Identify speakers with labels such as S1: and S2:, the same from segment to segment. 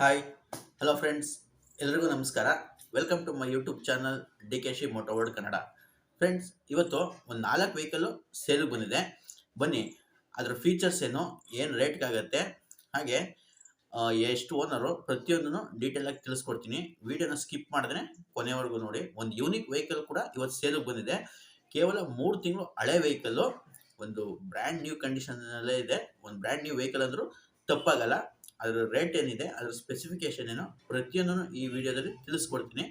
S1: Hi hello friends, ಎಲ್ರಿಗೂ ನಮಸ್ಕಾರ. Welcome to my YouTube channel D K ಶಿ moto world Kannada. Friends, ಇವತ್ತು ಒಂದು 4 ವೆಹಿಕಲ್ಲು ಸೇಲ್ಗೆ ಬಂದಿದೆ. ಬನ್ನಿ, ಅದರ ಫೀಚರ್ಸ್ ಏನು ರೇಟ್ಗಾಗತ್ತೆ, ಹಾಗೆ ಎಷ್ಟು ಓನರು ಪ್ರತಿಯೊಂದನ್ನು ಡೀಟೇಲಾಗಿ ತಿಳಿಸ್ಕೊಡ್ತೀನಿ. ವಿಡಿಯೋನ ಸ್ಕಿಪ್ ಮಾಡಿದ್ರೆ ಕೊನೆವರೆಗೂ ನೋಡಿ. ಒಂದು ಯೂನಿಕ್ ವೆಹಿಕಲ್ ಕೂಡ ಇವತ್ತು ಸೇಲ್ಗೆ ಬಂದಿದೆ. ಕೇವಲ 3 ತಿಂಗಳು ಹಳೆ ವೆಹಿಕಲ್ಲು, ಒಂದು ಬ್ರ್ಯಾಂಡ್ ನ್ಯೂ ಕಂಡೀಷನಲ್ಲೇ ಇದೆ. ಒಂದು ಬ್ರ್ಯಾಂಡ್ ನ್ಯೂ ವೆಹಿಕಲ್ ಅಂದರೂ ತಪ್ಪಾಗಲ್ಲ. ಅದರ ರೇಟ್ ಏನಿದೆ, ಅದರ ಸ್ಪೆಸಿಫಿಕೇಶನ್ ಏನು, ಪ್ರತಿಯೊಂದನ್ನು ಈ ವಿಡಿಯೋದಲ್ಲಿ ತಿಳಿಸ್ಕೊಡ್ತೀನಿ.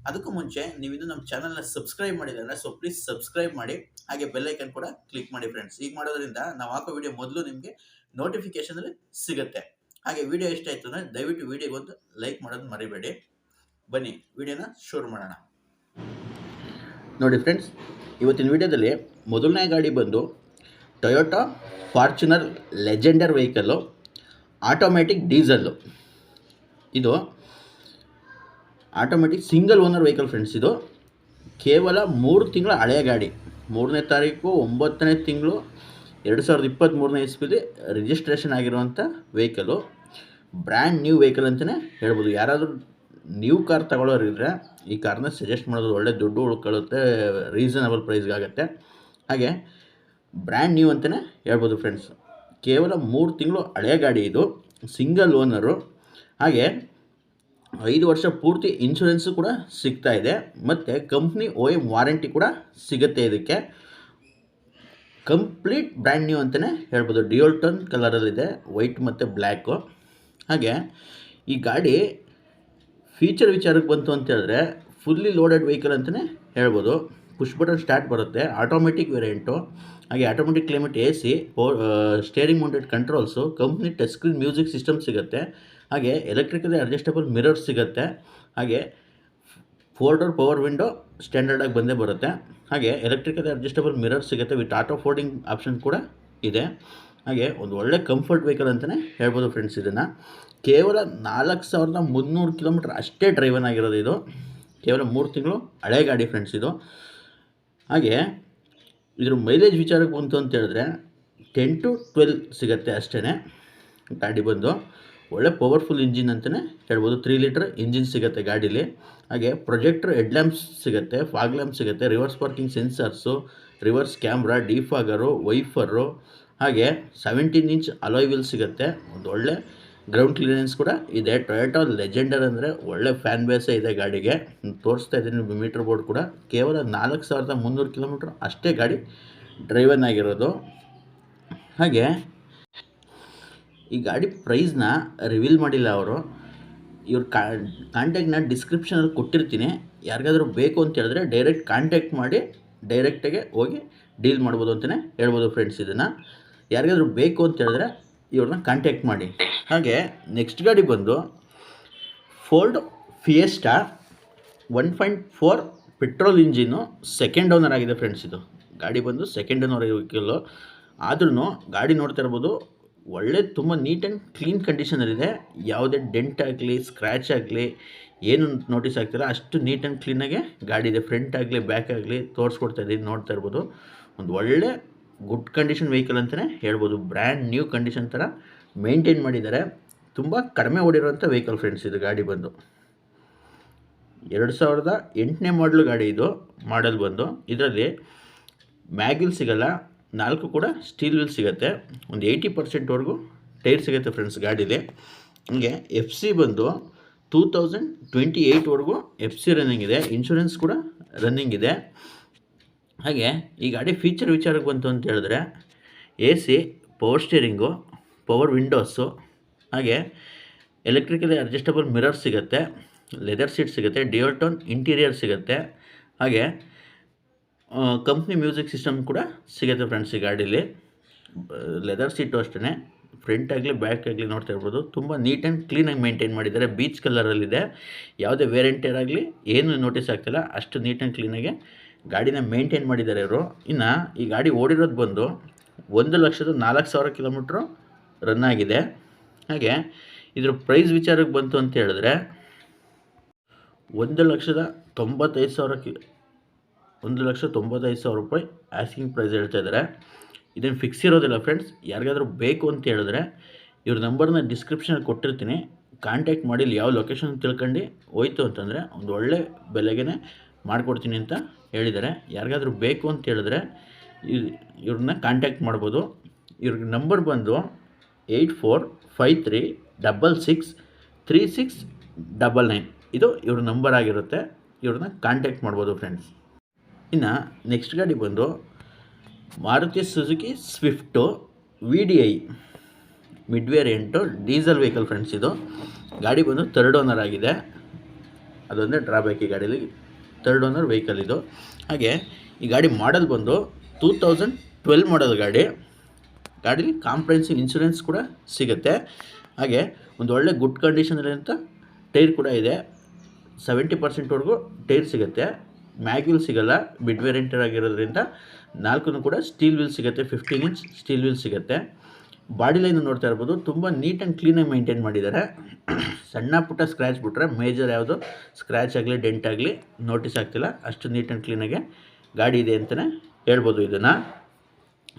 S1: ಅದಕ್ಕೂ ಮುಂಚೆ ನೀವಿನ್ನೂ ನಮ್ಮ ಚಾನಲ್ನ ಸಬ್ಸ್ಕ್ರೈಬ್ ಮಾಡಿದ್ರೆ ಸೊ ಪ್ಲೀಸ್ ಸಬ್ಸ್ಕ್ರೈಬ್ ಮಾಡಿ, ಹಾಗೆ ಬೆಲ್ ಐಕನ್ ಕೂಡ ಕ್ಲಿಕ್ ಮಾಡಿ ಫ್ರೆಂಡ್ಸ್. ಈಗ ಮಾಡೋದ್ರಿಂದ ನಾವು ಹಾಕೋ ವಿಡಿಯೋ ಮೊದಲು ನಿಮಗೆ ನೋಟಿಫಿಕೇಶನಲ್ಲಿ ಸಿಗುತ್ತೆ. ಹಾಗೆ ವಿಡಿಯೋ ಇಷ್ಟ ಆಯಿತು ಅಂದರೆ ದಯವಿಟ್ಟು ವಿಡಿಯೋಗೊಂದು ಲೈಕ್ ಮಾಡೋದು ಮರಿಬೇಡಿ. ಬನ್ನಿ ವಿಡಿಯೋನ ಶುರು ಮಾಡೋಣ. ನೋಡಿ ಫ್ರೆಂಡ್ಸ್, ಇವತ್ತಿನ ವಿಡಿಯೋದಲ್ಲಿ ಮೊದಲನೇ ಗಾಡಿ ಬಂದು Toyota Fortuner legender vehicle, automatic diesel. ಇದು automatic single owner vehicle friends. ಇದು ಕೇವಲ 3 ತಿಂಗಳ ಹಳೆಯ ಗಾಡಿ. 3ನೇ ತಾರೀಕು 9ನೇ ತಿಂಗಳು 2023ನೇ ಇಸ್ವಿಲಿ ರಿಜಿಸ್ಟ್ರೇಷನ್ ಆಗಿರುವಂಥ ವೆಹಿಕಲ್ಲು. ಬ್ರ್ಯಾಂಡ್ ನ್ಯೂ ವೆಹಿಕಲ್ ಅಂತಲೇ ಹೇಳ್ಬೋದು. ಯಾರಾದರೂ ನ್ಯೂ ಕಾರ್ ತಗೊಳ್ಳೋರಿದ್ರೆ ಈ ಕಾರ್ನ ಸಜೆಸ್ಟ್ ಮಾಡೋದು, ಒಳ್ಳೆ ದುಡ್ಡು ಉಳ್ಕೊಳ್ಳುತ್ತೆ, ರೀಸನಬಲ್ ಪ್ರೈಸ್ಗಾಗುತ್ತೆ. ಹಾಗೆ ಬ್ರ್ಯಾಂಡ್ ನ್ಯೂ ಅಂತಲೇ ಹೇಳ್ಬೋದು ಫ್ರೆಂಡ್ಸ್. ಕೇವಲ 3 ತಿಂಗಳು ಹಳೆಯ ಗಾಡಿ, ಇದು ಸಿಂಗಲ್ ಓನರು. ಹಾಗೆ 5 ವರ್ಷ ಪೂರ್ತಿ ಇನ್ಶೂರೆನ್ಸು ಕೂಡ ಸಿಗ್ತಾ ಇದೆ, ಮತ್ತು ಕಂಪ್ನಿ OEM ವಾರಂಟಿ ಕೂಡ ಸಿಗುತ್ತೆ. ಇದಕ್ಕೆ ಕಂಪ್ಲೀಟ್ ಬ್ರ್ಯಾಂಡ್ ನ್ಯೂ ಅಂತಲೇ ಹೇಳ್ಬೋದು. ಡ್ಯುಯಲ್ ಟೋನ್ ಕಲರಲ್ಲಿದೆ, ವೈಟ್ ಮತ್ತು ಬ್ಲ್ಯಾಕು. ಹಾಗೆ ಈ ಗಾಡಿ ಫೀಚರ್ ವಿಚಾರಕ್ಕೆ ಬಂತು ಅಂತ ಹೇಳಿದ್ರೆ ಫುಲ್ಲಿ ಲೋಡೆಡ್ ವೆಹಿಕಲ್ ಅಂತಲೇ ಹೇಳ್ಬೋದು. ಪುಷ್ ಬಟನ್ ಸ್ಟಾರ್ಟ್ ಬರುತ್ತೆ, ಆಟೋಮೆಟಿಕ್ ವೇರಿಯಂಟು. ಹಾಗೆ automatic climate AC, steering mounted controls, company touch screen music system ಸಿಗುತ್ತೆ. ಹಾಗೆ ಎಲೆಕ್ಟ್ರಿಕಲಿ ಅಡ್ಜಸ್ಟಬಲ್ ಮಿರರ್ ಸಿಗುತ್ತೆ. ಹಾಗೆ 4 ಡೋರ್ ಪವರ್ ವಿಂಡೋ ಸ್ಟ್ಯಾಂಡರ್ಡಾಗಿ ಬಂದೇ ಬರುತ್ತೆ. ಹಾಗೆ ಎಲೆಕ್ಟ್ರಿಕಲಿ ಅಡ್ಜಸ್ಟಬಲ್ ಮಿರರ್ ಸಿಗುತ್ತೆ, ವಿತ್ ಆಟೋ ಫೋಲ್ಡಿಂಗ್ ಆಪ್ಷನ್ ಕೂಡ ಇದೆ. ಹಾಗೆ ಒಂದು ಒಳ್ಳೆ ಕಂಫರ್ಟ್ ವೆಹಿಕಲ್ ಅಂತಲೇ ಹೇಳ್ಬೋದು ಫ್ರೆಂಡ್ಸ್. ಇದನ್ನು ಕೇವಲ 4300 ಕಿಲೋಮೀಟ್ರ್ ಅಷ್ಟೇ ಡ್ರೈವನ್ ಆಗಿರೋದು. ಇದು ಕೇವಲ 3 ತಿಂಗಳು ಹಳೆ ಗಾಡಿ ಫ್ರೆಂಡ್ಸ್ ಇದು. ಹಾಗೆ ಇದ್ರ ಮೈಲೇಜ್ ವಿಚಾರಕ್ಕೆ ಬಂತು ಅಂತ ಹೇಳಿದ್ರೆ 10 to 12 ಸಿಗುತ್ತೆ ಅಷ್ಟೇ. ಗಾಡಿ ಬಂದು ಒಳ್ಳೆ ಪವರ್ಫುಲ್ ಇಂಜಿನ್ ಅಂತಲೇ ಹೇಳ್ಬೋದು. 3 ಲೀಟರ್ ಇಂಜಿನ್ ಸಿಗುತ್ತೆ ಗಾಡೀಲಿ. ಹಾಗೆ ಪ್ರೊಜೆಕ್ಟರ್ ಹೆಡ್ ಲ್ಯಾಂಪ್ಸ್ ಸಿಗುತ್ತೆ, ಫಾಗ್ ಲ್ಯಾಂಪ್ ಸಿಗುತ್ತೆ, reverse parking sensors, reverse camera, defogger, wiper. ಹಾಗೆ 17 ಇಂಚ್ ಅಲಾಯ್ ವೀಲ್ ಸಿಗುತ್ತೆ. ಒಂದು ಒಳ್ಳೆ ಗ್ರೌಂಡ್ ಕ್ಲಿಯರೆನ್ಸ್ ಕೂಡ ಇದೆ. ಟೊಯೋಟಾ ಲೆಜೆಂಡರ್ ಅಂದರೆ ಒಳ್ಳೆ ಫ್ಯಾನ್ ಬೇಸೇ ಇದೆ ಗಾಡಿಗೆ. ತೋರಿಸ್ತಾ ಇದ್ದೀನಿ ಮೀಟರ್ ಬೋರ್ಡ್ ಕೂಡ. ಕೇವಲ 4300 ಕಿಲೋಮೀಟ್ರ್ ಅಷ್ಟೇ ಗಾಡಿ ಡ್ರೈವನ್ ಆಗಿರೋದು. ಹಾಗೆ ಈ ಗಾಡಿ ಪ್ರೈಸ್ನ ರಿವೀಲ್ ಮಾಡಿಲ್ಲ ಅವರು. ಇವ್ರ ಕಾಂಟ್ಯಾಕ್ಟ್ನ ಡಿಸ್ಕ್ರಿಪ್ಷನಲ್ಲಿ ಕೊಟ್ಟಿರ್ತೀನಿ. ಯಾರಿಗಾದರೂ ಬೇಕು ಅಂತ ಹೇಳಿದ್ರೆ ಡೈರೆಕ್ಟ್ ಕಾಂಟ್ಯಾಕ್ಟ್ ಮಾಡಿ ಡೈರೆಕ್ಟಾಗೆ ಹೋಗಿ ಡೀಲ್ ಮಾಡ್ಬೋದು ಅಂತಲೇ ಹೇಳ್ಬೋದು ಫ್ರೆಂಡ್ಸ್. ಇದನ್ನು ಯಾರಿಗಾದರೂ ಬೇಕು ಅಂತ ಹೇಳಿದ್ರೆ ಇವ್ರನ್ನ ಕಾಂಟ್ಯಾಕ್ಟ್ ಮಾಡಿ. ಹಾಗೆ ನೆಕ್ಸ್ಟ್ ಗಾಡಿ ಬಂದು Ford fiesta 1.4 petrol engine, second owner ಆಗಿದೆ ಫ್ರೆಂಡ್ಸ್. ಇದು ಗಾಡಿ ಬಂದು ಸೆಕೆಂಡ್ ಓನರ್ ವೆಹಿಕಲ್ಲು. ಆದ್ರೂ ಗಾಡಿ ನೋಡ್ತಾ ಇರ್ಬೋದು, ಒಳ್ಳೆ ತುಂಬ ನೀಟ್ ಆ್ಯಂಡ್ ಕ್ಲೀನ್ ಕಂಡೀಷನಲ್ಲಿದೆ. ಯಾವುದೇ ಡೆಂಟ್ ಆಗಲಿ ಸ್ಕ್ರ್ಯಾಚ್ ಆಗಲಿ ಏನು ನೋಟಿಸ್ ಆಗ್ತಿಲ್ಲ, ಅಷ್ಟು ನೀಟ್ ಆ್ಯಂಡ್ ಕ್ಲೀನಾಗೆ ಗಾಡಿ ಇದೆ. ಫ್ರಂಟ್ ಆಗಲಿ ಬ್ಯಾಕ್ ಆಗಲಿ ತೋರಿಸ್ಕೊಡ್ತಾ ಇದ್ದೀನಿ, ನೋಡ್ತಾ ಇರ್ಬೋದು. ಒಂದು ಒಳ್ಳೆ ಗುಡ್ ಕಂಡೀಷನ್ ವೆಹಿಕಲ್ ಅಂತಲೇ ಹೇಳ್ಬೋದು. ಬ್ರ್ಯಾಂಡ್ ನ್ಯೂ ಕಂಡೀಷನ್ ಥರ ಮೇಂಟೈನ್ ಮಾಡಿದ್ದಾರೆ. ತುಂಬ ಕಡಿಮೆ ಓಡಿರೋಂಥ ವೆಹಿಕಲ್ ಫ್ರೆಂಡ್ಸ್. ಇದು ಗಾಡಿ ಬಂದು 2008ನೇ ಮಾಡಲು ಗಾಡಿ. ಇದು ಮಾಡಲ್ ಬಂದು ಇದರಲ್ಲಿ ಮ್ಯಾಗಿಲ್ ಸಿಗಲ್ಲ, 4 ಕೂಡ ಸ್ಟೀಲ್ ವೀಲ್ ಸಿಗುತ್ತೆ. ಒಂದು 80% ಟೈರ್ ಸಿಗುತ್ತೆ ಫ್ರೆಂಡ್ಸ್ ಗಾಡೀಲಿ. ಹಂಗೆ FC ಬಂದು 2028 FC ರನ್ನಿಂಗ್ ಇದೆ. ಇನ್ಶೂರೆನ್ಸ್ ಕೂಡ ರನ್ನಿಂಗ್ ಇದೆ. ಹಾಗೆ ಈ ಗಾಡಿ ಫೀಚರ್ ವಿಚಾರಕ್ಕೆ ಬಂತು ಅಂತ ಹೇಳಿದ್ರೆ AC, power steering, power windows, ಹಾಗೆ ಎಲೆಕ್ಟ್ರಿಕಲಿ ಅಡ್ಜಸ್ಟಬಲ್ ಮಿರರ್ ಸಿಗುತ್ತೆ, ಲೆದರ್ ಸೀಟ್ ಸಿಗುತ್ತೆ, ಡ್ಯುಯಲ್ ಟೋನ್ ಇಂಟೀರಿಯರ್ ಸಿಗುತ್ತೆ. ಹಾಗೆ ಕಂಪ್ನಿ ಮ್ಯೂಸಿಕ್ ಸಿಸ್ಟಮ್ ಕೂಡ ಸಿಗುತ್ತೆ ಫ್ರೆಂಡ್ಸ್ ಈ ಗಾಡೀಲಿ. ಲೆದರ್ ಸೀಟು ಅಷ್ಟೇ, ಫ್ರಂಟ್ ಆಗಲಿ ಬ್ಯಾಕ್ ಆಗಲಿ ನೋಡ್ತಾ ಇರ್ಬೋದು. ತುಂಬ ನೀಟ್ ಆ್ಯಂಡ್ ಕ್ಲೀನಾಗಿ ಮೇಂಟೈನ್ ಮಾಡಿದ್ದಾರೆ. ಬೀಚ್ ಕಲರಲ್ಲಿದೆ. ಯಾವುದೇ ವೇರಿಯಂಟರ್ ಆಗಲಿ ಏನು ನೋಟಿಸ್ ಆಗ್ತಿಲ್ಲ, ಅಷ್ಟು ನೀಟ್ ಆ್ಯಂಡ್ ಕ್ಲೀನಾಗಿ ಗಾಡಿನ ಮೇಂಟೈನ್ ಮಾಡಿದ್ದಾರೆ ಇವರು. ಇನ್ನು ಈ ಗಾಡಿ ಓಡಿರೋದು ಬಂದು 1,04,000 ಕಿಲೋಮೀಟ್ರು ರನ್ ಆಗಿದೆ. ಹಾಗೆ ಇದ್ರ ಪ್ರೈಸ್ ವಿಚಾರಕ್ಕೆ ಬಂತು ಅಂತ ಹೇಳಿದ್ರೆ 1,95,000 1,95,000 ರೂಪಾಯಿ ಆಸ್ಕಿಂಗ್ ಪ್ರೈಸ್ ಹೇಳ್ತಾ ಇದ್ದಾರೆ. ಇದೇನು ಫಿಕ್ಸ್ ಇರೋದಿಲ್ಲ ಫ್ರೆಂಡ್ಸ್. ಯಾರಿಗಾದರೂ ಬೇಕು ಅಂತ ಹೇಳಿದ್ರೆ ಇವ್ರ ನಂಬರ್ನ ಡಿಸ್ಕ್ರಿಪ್ಷನಲ್ಲಿ ಕೊಟ್ಟಿರ್ತೀನಿ, ಕಾಂಟ್ಯಾಕ್ಟ್ ಮಾಡಿ ಇಲ್ಲಿ ಯಾವ ಲೊಕೇಶನ್ ತಿಳ್ಕೊಂಡು ಹೋಯ್ತು ಅಂತಂದರೆ ಒಂದು ಒಳ್ಳೆ ಬೆಲೆಗೆ ಮಾಡಿಕೊಡ್ತೀನಿ ಅಂತ ಹೇಳಿದ್ದಾರೆ. ಯಾರಿಗಾದ್ರೂ ಬೇಕು ಅಂತ ಹೇಳಿದ್ರೆ ಇವ್ರನ್ನ ಕಾಂಟ್ಯಾಕ್ಟ್ ಮಾಡ್ಬೋದು. ಇವ್ರಿಗೆ ನಂಬರ್ ಬಂದು 8453663699 ಇದು ಇವ್ರ ನಂಬರ್ ಆಗಿರುತ್ತೆ. ಇವ್ರನ್ನ ಕಾಂಟ್ಯಾಕ್ಟ್ ಮಾಡ್ಬೋದು ಫ್ರೆಂಡ್ಸ್. ಇನ್ನು ನೆಕ್ಸ್ಟ್ ಗಾಡಿ ಬಂದು Maruti Suzuki Swift VDI mid variant diesel vehicle friends. ಇದು ಗಾಡಿ ಬಂದು 3rd ಓನರ್ ಆಗಿದೆ. ಅದೊಂದೇ ಡ್ರಾಬ್ಯಾಕ್ ಈ ಗಾಡೀಲಿ, 3rd ಓನರ್ ವೆಹಿಕಲ್ ಇದು. ಹಾಗೆ ಈ ಗಾಡಿ ಮಾಡಲ್ ಬಂದು 2012 ಮಾಡಲ್ ಗಾಡೀಲಿ ಕಾಂಪ್ರಹೆನ್ಸಿವ್ ಇನ್ಶೂರೆನ್ಸ್ ಕೂಡ ಸಿಗುತ್ತೆ. ಹಾಗೆ ಒಂದು ಒಳ್ಳೆ ಗುಡ್ ಕಂಡೀಷನಲ್ಲಿಂತ ಟೈರ್ ಕೂಡ ಇದೆ. 70%ವರೆಗೂ ಟೈರ್ ಸಿಗುತ್ತೆ. ಮ್ಯಾಗ್ವಿಲ್ ಸಿಗೋಲ್ಲ, ಮಿಡ್ ವೇರಿಯಂಟರ್ ಆಗಿರೋದ್ರಿಂದ 4 ಕೂಡ ಸ್ಟೀಲ್ ವೀಲ್ ಸಿಗುತ್ತೆ. 15 ಇಂಚ್ ಸ್ಟೀಲ್ ವೀಲ್ ಸಿಗುತ್ತೆ. ಬಾಡಿ ಲೈನ್ ನೋಡ್ತಾ ಇರ್ಬೋದು, ತುಂಬ ನೀಟ್ ಆ್ಯಂಡ್ ಕ್ಲೀನಾಗಿ ಮೇಂಟೈನ್ ಮಾಡಿದ್ದಾರೆ. ಸಣ್ಣ ಪುಟ್ಟ ಸ್ಕ್ರ್ಯಾಚ್ ಬಿಟ್ಟರೆ ಮೇಜರ್ ಯಾವುದು ಸ್ಕ್ರ್ಯಾಚ್ ಆಗಲಿ ಡೆಂಟ್ ಆಗಲಿ ನೋಟಿಸ್ ಆಗ್ತಿಲ್ಲ. ಅಷ್ಟು ನೀಟ್ ಆ್ಯಂಡ್ ಕ್ಲೀನಾಗೆ ಗಾಡಿ ಇದೆ ಅಂತಲೇ ಹೇಳ್ಬೋದು ಇದನ್ನು.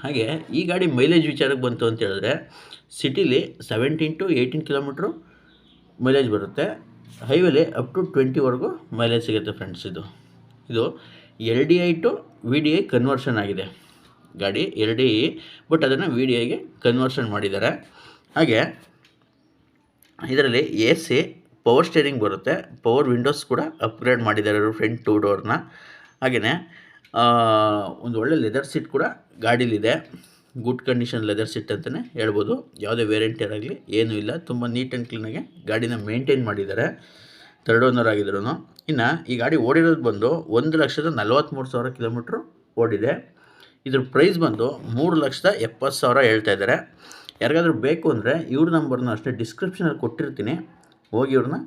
S1: ಹಾಗೆ ಈ ಗಾಡಿ ಮೈಲೇಜ್ ವಿಚಾರಕ್ಕೆ ಬಂತು ಅಂತ ಹೇಳಿದ್ರೆ ಸಿಟಿಲಿ 17 to 18 ಕಿಲೋಮೀಟ್ರು ಮೈಲೇಜ್ ಬರುತ್ತೆ. ಹೈವೇಲಿ ಅಪ್ ಟು 20ವರೆಗೂ ಮೈಲೇಜ್ ಸಿಗುತ್ತೆ ಫ್ರೆಂಡ್ಸ್. ಇದು LDI to VDI ಕನ್ವರ್ಷನ್ ಆಗಿದೆ ಗಾಡಿ. LDI ಬಟ್ ಅದನ್ನು VDIಗೆ ಕನ್ವರ್ಷನ್ ಮಾಡಿದ್ದಾರೆ. ಹಾಗೆ ಇದರಲ್ಲಿ AC ಪವರ್ ಸ್ಟೇರಿಂಗ್ ಬರುತ್ತೆ. ಪವರ್ ವಿಂಡೋಸ್ ಕೂಡ ಅಪ್ಗ್ರೇಡ್ ಮಾಡಿದ್ದಾರೆ ಫ್ರಂಟ್ 2 ಡೋರ್ನ. ಹಾಗೆಯೇ ಒಂದು ಒಳ್ಳೆ ಲೆದರ್ ಸೀಟ್ ಕೂಡ ಗಾಡೀಲಿದೆ. ಗುಡ್ ಕಂಡೀಷನ್ ಲೆದರ್ ಸೀಟ್ ಅಂತಲೇ ಹೇಳ್ಬೋದು. ಯಾವುದೇ ವೇರಿಯಂಟರ್ ಆಗಲಿ ಏನೂ ಇಲ್ಲ. ತುಂಬ ನೀಟ್ ಆ್ಯಂಡ್ ಕ್ಲೀನಾಗಿ ಗಾಡಿನ ಮೇಂಟೈನ್ ಮಾಡಿದ್ದಾರೆ 3rd ಓನರ್ ಆಗಿದ್ರು. ಇನ್ನು ಈ ಗಾಡಿ ಓಡಿರೋದು ಬಂದು 1,43,000 ಕಿಲೋಮೀಟ್ರು ಓಡಿದೆ. ಇದ್ರ ಪ್ರೈಸ್ ಬಂದು 3,70,000 ಹೇಳ್ತಾ ಇದ್ದಾರೆ. ಯಾರಿಗಾದ್ರೂ ಬೇಕು ಅಂದರೆ ಇವ್ರ ನಂಬರ್ನ ಅಷ್ಟೇ ಡಿಸ್ಕ್ರಿಪ್ಷನಲ್ಲಿ ಕೊಟ್ಟಿರ್ತೀನಿ, ಹೋಗಿ ಇವ್ರನ್ನ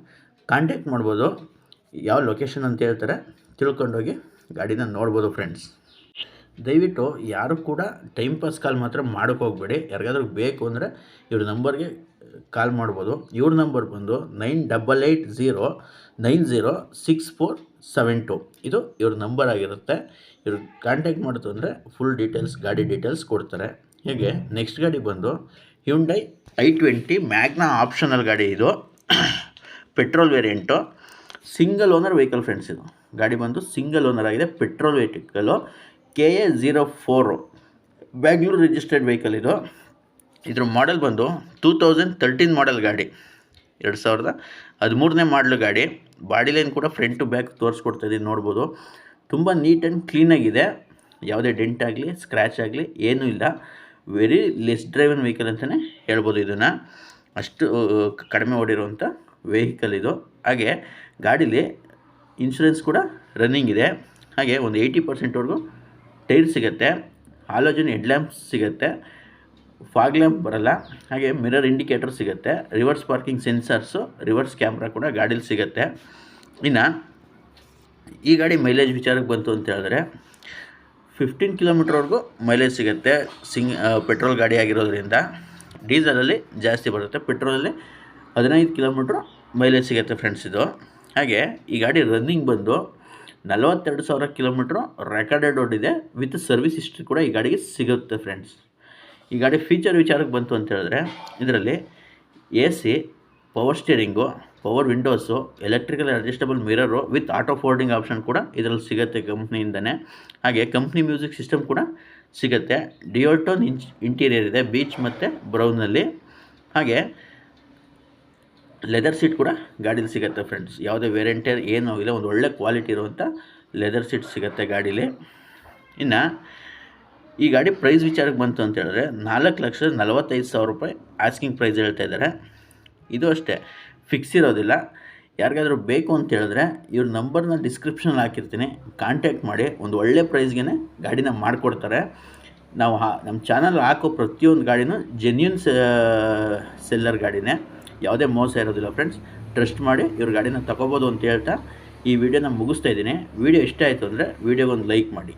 S1: ಕಾಂಟ್ಯಾಕ್ಟ್ ಮಾಡ್ಬೋದು. ಯಾವ ಲೊಕೇಶನ್ ಅಂತ ಹೇಳ್ತಾರೆ ತಿಳ್ಕೊಂಡೋಗಿ ಗಾಡಿನ ನೋಡ್ಬೋದು ಫ್ರೆಂಡ್ಸ್. ದಯವಿಟ್ಟು ಯಾರು ಕೂಡ ಟೈಮ್ ಪಾಸ್ ಕಾಲ್ ಮಾತ್ರ ಮಾಡೋಕ್ಕೆ ಹೋಗಬೇಡಿ. ಯಾರಿಗಾದ್ರೂ ಬೇಕು ಅಂದರೆ ಇವ್ರ ನಂಬರ್ಗೆ ಕಾಲ್ ಮಾಡ್ಬೋದು. ಇವ್ರ ನಂಬರ್ ಬಂದು 9880906472 ಇದು ಇವ್ರ ನಂಬರ್ ಆಗಿರುತ್ತೆ. ಇವ್ರು ಕಾಂಟ್ಯಾಕ್ಟ್ ಮಾಡ್ತು ಅಂದರೆ ಫುಲ್ ಡೀಟೇಲ್ಸ್, ಗಾಡಿ ಡೀಟೇಲ್ಸ್ ಕೊಡ್ತಾರೆ. ಹೇಗೆ ನೆಕ್ಸ್ಟ್ ಗಾಡಿ ಬಂದು ಹ್ಯುಂಡೈ i20 ಮ್ಯಾಗ್ನಾ ಆಪ್ಷನಲ್ ಗಾಡಿ. ಇದು petrol variant, single owner vehicle friends. ಇದು ಗಾಡಿ ಬಂದು ಸಿಂಗಲ್ ಓನರ್ ಆಗಿದೆ. Petrol vehicle KA04 Bangalore registered vehicle. ಇದ್ರ ಮಾಡೆಲ್ ಬಂದು 2013 ಮಾಡೆಲ್ ಗಾಡಿ, 2013ನೇ ಮಾಡಲು ಗಾಡಿ. ಬಾಡಿ ಲೈನ್ ಕೂಡ ಫ್ರಂಟ್ ಟು ಬ್ಯಾಕ್ ತೋರಿಸ್ಕೊಡ್ತಾಯಿದ್ದೀನಿ, ನೋಡ್ಬೋದು. ತುಂಬ ನೀಟ್ ಆ್ಯಂಡ್ ಕ್ಲೀನಾಗಿದೆ. ಯಾವುದೇ ಡೆಂಟ್ ಆಗಲಿ ಸ್ಕ್ರ್ಯಾಚ್ ಆಗಲಿ ಏನೂ ಇಲ್ಲ. ವೆರಿ ಲೆಸ್ ಡ್ರೈವನ್ ವೆಹಿಕಲ್ ಅಂತಲೇ ಹೇಳ್ಬೋದು. ಇದನ್ನು ಅಷ್ಟು ಕಡಿಮೆ ಓಡಿರುವಂಥ ವೆಹಿಕಲ್ ಇದು. ಹಾಗೆ ಗಾಡೀಲಿ ಇನ್ಶೂರೆನ್ಸ್ ಕೂಡ ರನ್ನಿಂಗ್ ಇದೆ. ಹಾಗೆ ಒಂದು 80%ವರೆಗೂ ಟೈರ್ ಸಿಗುತ್ತೆ. ಹಾಲೋಜನ್ ಹೆಡ್ ಲ್ಯಾಂಪ್ಸ್ ಸಿಗುತ್ತೆ, ಫಾಗ್ ಲ್ಯಾಂಪ್ ಬರಲ್ಲ. ಹಾಗೆ ಮಿರರ್ ಇಂಡಿಕೇಟರ್ ಸಿಗುತ್ತೆ, reverse parking sensors, reverse camera ಕೂಡ ಗಾಡೀಲಿ ಸಿಗುತ್ತೆ. ಇನ್ನು ಈ ಗಾಡಿ ಮೈಲೇಜ್ ವಿಚಾರಕ್ಕೆ ಬಂತು ಅಂತ ಹೇಳಿದ್ರೆ 15 ಕಿಲೋಮೀಟ್ರ್ವರೆಗೂ ಮೈಲೇಜ್ ಸಿಗುತ್ತೆ. ಪೆಟ್ರೋಲ್ ಗಾಡಿ ಆಗಿರೋದ್ರಿಂದ. ಡೀಸೆಲಲ್ಲಿ ಜಾಸ್ತಿ ಬರುತ್ತೆ, ಪೆಟ್ರೋಲಲ್ಲಿ 15 ಕಿಲೋಮೀಟ್ರ್ ಮೈಲೇಜ್ ಸಿಗುತ್ತೆ ಫ್ರೆಂಡ್ಸ್. ಇದು ಹಾಗೆ ಈ ಗಾಡಿ ರನ್ನಿಂಗ್ ಬಂದು 42,000 ಕಿಲೋಮೀಟ್ರು ರೆಕಾರ್ಡೆಡ್ ಓಡಿದೆ. ವಿತ್ ಸರ್ವಿಸ್ ಹಿಸ್ಟ್ರಿ ಕೂಡ ಈ ಗಾಡಿಗೆ ಸಿಗುತ್ತೆ ಫ್ರೆಂಡ್ಸ್. ಈ ಗಾಡಿ ಫೀಚರ್ ವಿಚಾರಕ್ಕೆ ಬಂತು ಅಂತ ಹೇಳಿದ್ರೆ ಇದರಲ್ಲಿ AC, power steering, power windows, electrical adjustable mirror with auto folding option ಕೂಡ ಇದರಲ್ಲಿ ಸಿಗುತ್ತೆ ಕಂಪ್ನಿಯಿಂದನೇ. ಹಾಗೆ ಕಂಪ್ನಿ ಮ್ಯೂಸಿಕ್ ಸಿಸ್ಟಮ್ ಕೂಡ ಸಿಗುತ್ತೆ. ಡ್ಯುಯಲ್ ಟೋನ್ ಇಂಟೀರಿಯರ್ ಇದೆ, ಬೀಚ್ ಮತ್ತು ಬ್ರೌನಲ್ಲಿ. ಹಾಗೆ ಲೆದರ್ ಸೀಟ್ ಕೂಡ ಗಾಡೀಲಿ ಸಿಗುತ್ತೆ ಫ್ರೆಂಡ್ಸ್. ಯಾವುದೇ ವೇರಿಯಂಟರ್ ಏನೂ ಇಲ್ಲ, ಒಂದು ಒಳ್ಳೆ ಕ್ವಾಲಿಟಿ ಇರುವಂಥ ಲೆದರ್ ಸೀಟ್ ಸಿಗುತ್ತೆ ಗಾಡೀಲಿ. ಇನ್ನು ಈ ಗಾಡಿ ಪ್ರೈಸ್ ವಿಚಾರಕ್ಕೆ ಬಂತು ಅಂತ ಹೇಳಿದ್ರೆ 4,45,000 ರೂಪಾಯಿ ಆಸ್ಕಿಂಗ್ ಪ್ರೈಸ್ ಹೇಳ್ತಾ ಇದ್ದಾರೆ. ಇದು ಅಷ್ಟೇ ಫಿಕ್ಸ್ ಇರೋದಿಲ್ಲ. ಯಾರಿಗಾದ್ರೂ ಬೇಕು ಅಂತ ಹೇಳಿದ್ರೆ ಇವ್ರ ನಂಬರ್ನ ಡಿಸ್ಕ್ರಿಪ್ಷನಲ್ಲಿ ಹಾಕಿರ್ತೀನಿ, ಕಾಂಟ್ಯಾಕ್ಟ್ ಮಾಡಿ. ಒಂದು ಒಳ್ಳೆ ಪ್ರೈಸ್ಗೆ ಗಾಡಿನ ಮಾಡಿಕೊಡ್ತಾರೆ. ನಾವು ನಮ್ಮ ಚಾನಲ್ ಹಾಕೋ ಪ್ರತಿಯೊಂದು ಗಾಡಿನೂ ಜೆನ್ಯೂನ್ ಸೆಲ್ಲರ್ ಗಾಡಿನೇ, ಯಾವುದೇ ಮೋಸ ಇರೋದಿಲ್ಲ ಫ್ರೆಂಡ್ಸ್. ಟ್ರಸ್ಟ್ ಮಾಡಿ ಇವ್ರ ಗಾಡಿನ ತೊಗೋಬೋದು ಅಂತ ಹೇಳ್ತಾ ಈ ವಿಡಿಯೋನ ಮುಗಿಸ್ತಾ ಇದ್ದೀನಿ. ವಿಡಿಯೋ ಇಷ್ಟ ಆಯಿತು ಅಂದರೆ ವಿಡಿಯೋಗೊಂದು ಲೈಕ್ ಮಾಡಿ.